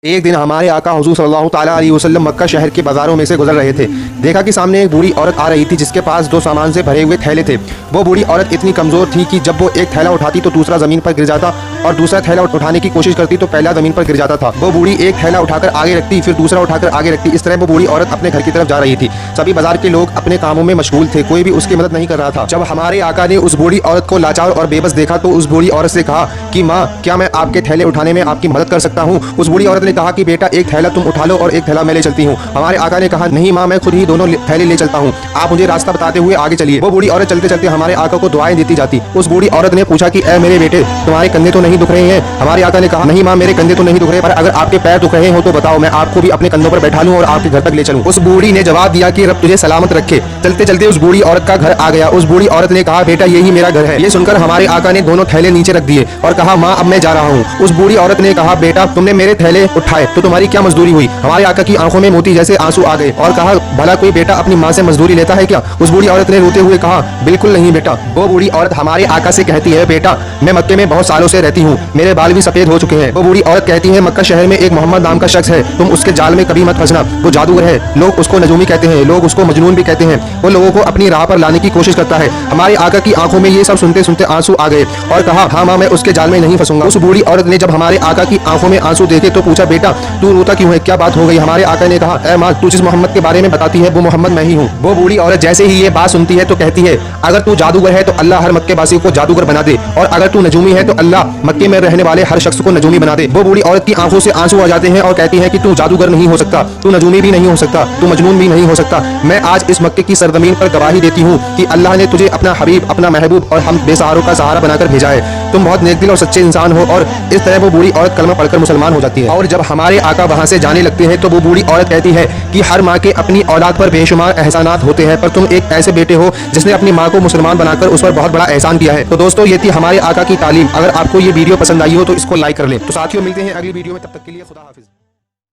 एक दिन हमारे आका हुजूर सल्लल्लाहु ताला अलैहि वसल्लम मक्का शहर के बाजारों में से गुजर रहे थे। देखा कि सामने एक बूढ़ी औरत आ रही थी जिसके पास दो सामान से भरे हुए थैले थे। वो बूढ़ी औरत इतनी कमज़ोर थी कि जब वो एक थैला उठाती तो दूसरा ज़मीन पर गिर जाता और दूसरा थैला उठाने की कोशिश करती तो पहला ज़मीन पर गिर जाता था। वो बूढ़ी एक थैला उठाकर आगे रखती, फिर दूसरा उठाकर आगे रखती। इस तरह वो बूढ़ी औरत अपने घर की तरफ जा रही थी। सभी बाजार के लोग अपने कामों में मशगूल थे, कोई भी उसकी मदद नहीं कर रहा था। जब हमारे आका ने उस बूढ़ी औरत को लाचार और बेबस देखा तो उस बूढ़ी औरत से कहा कि माँ, क्या मैं आपके थैले उठाने में आपकी मदद कर सकता हूँ? उस बूढ़ी औरत ने कहा कि बेटा, एक थैला तुम उठा लो और एक थैला मैं ले चलती हूँ। हमारे आका ने कहा, नहीं माँ, मैं खुद ही दोनों थैले ले चलता हूँ, आप मुझे रास्ता बताते हुए आगे चलिए। वो बूढ़ी औरत चलते चलते हमारे आका को दुआएं देती जाती। उस बूढ़ी औरत ने पूछा कि ऐ मेरे बेटे, तुम्हारे कंधे तो नहीं दुख रहे हैं? हमारे आका ने कहा, नहीं माँ, मेरे कंधे तो नहीं दुख रहे, पर अगर आपके पैर दुख रहे हो तो बताओ, मैं आपको भी अपने कंधों पर बैठा लूं और आपके घर तक ले चलूं। उस बूढ़ी ने जवाब दिया कि रब तुझे सलामत रखे। चलते चलते उस बूढ़ी औरत का घर आ गया। उस बूढ़ी औरत ने कहा, बेटा, यही मेरा घर है। ये सुनकर हमारे आका ने दोनों थैले नीचे रख दिए और कहा, माँ, अब मैं जा रहा हूँ। उस बूढ़ी औरत ने कहा, बेटा, तुमने मेरे थैले उठाए तो तुम्हारी क्या मजदूरी हुई? हमारे आका की आंखों में मोती जैसे आंसू आ गए और कहा, भला कोई बेटा अपनी माँ से मजदूरी लेता है क्या? उस बूढ़ी औरत ने रोते हुए कहा, बिल्कुल नहीं बेटा। वो बूढ़ी औरत हमारे आका से कहती है, बेटा, मैं मक्के में बहुत सालों से रहती हूँ, मेरे बाल भी सफेद हो चुके हैं। वो बूढ़ी औरत कहती है, मक्का शहर में एक मोहम्मद नाम का शख्स है, तुम उसके जाल में कभी मत फंसना। वो जादूगर है, लोग उसको नजूमी कहते हैं, लोग उसको मजनून भी कहते हैं। वो लोगों को अपनी राह पर लाने की कोशिश करता है। हमारे आका की आंखों में ये सब सुनते सुनते आंसू आ गए और कहा, हाँ माँ, मैं उसके जाल में नहीं फंसूंगा। उस बूढ़ी औरत ने जब हमारे आका की आंखों में आंसू देखे तो पूछा, बेटा, तू रोता क्यों है? क्या बात हो गई? हमारे आका ने कहा, ऐ माँ, तू जिस मोहम्मद के बारे में बताती है वो मोहम्मद मैं ही हूँ। वो बूढ़ी औरत जैसे ही ये बात सुनती है तो कहती है, अगर तू जादूगर है तो अल्लाह हर मक्के वासी को जादूगर बना दे, और अगर तू नजूमी है तो अल्लाह मक्के में रहने वाले हर शख्स को नजूमी बना दे। वो बूढ़ी औरत की आंखों से आंसू आ जाते हैं और कहती है कि तू जादूगर नहीं हो सकता, तू नजूमी भी नहीं हो सकता, तू मजनून भी नहीं हो सकता। मैं आज इस मक्के की सरजमीन पर गवाही देती हूँ कि अल्लाह ने तुझे अपना हबीब, अपना महबूब और हम बेसहारों का सहारा बनाकर भेजा है। तुम बहुत नेक दिल और सच्चे इंसान हो। और इस तरह वो बूढ़ी औरत कलमा पढ़कर मुसलमान हो जाती है। और जब हमारे आका वहां से जाने लगते हैं तो वो बूढ़ी औरत कहती है कि हर माँ के अपनी औलाद पर बेशुमार एहसानात होते हैं, पर तुम एक ऐसे बेटे हो जिसने अपनी माँ को मुसलमान बनाकर उस पर बहुत बड़ा एहसान किया है। तो दोस्तों, ये थी हमारे आका की तालीम। अगर आपको ये वीडियो पसंद आई हो तो इसको लाइक कर लें। तो साथियों, मिलते हैं अगली वीडियो में, तब तक के लिए खुदा हाफिज।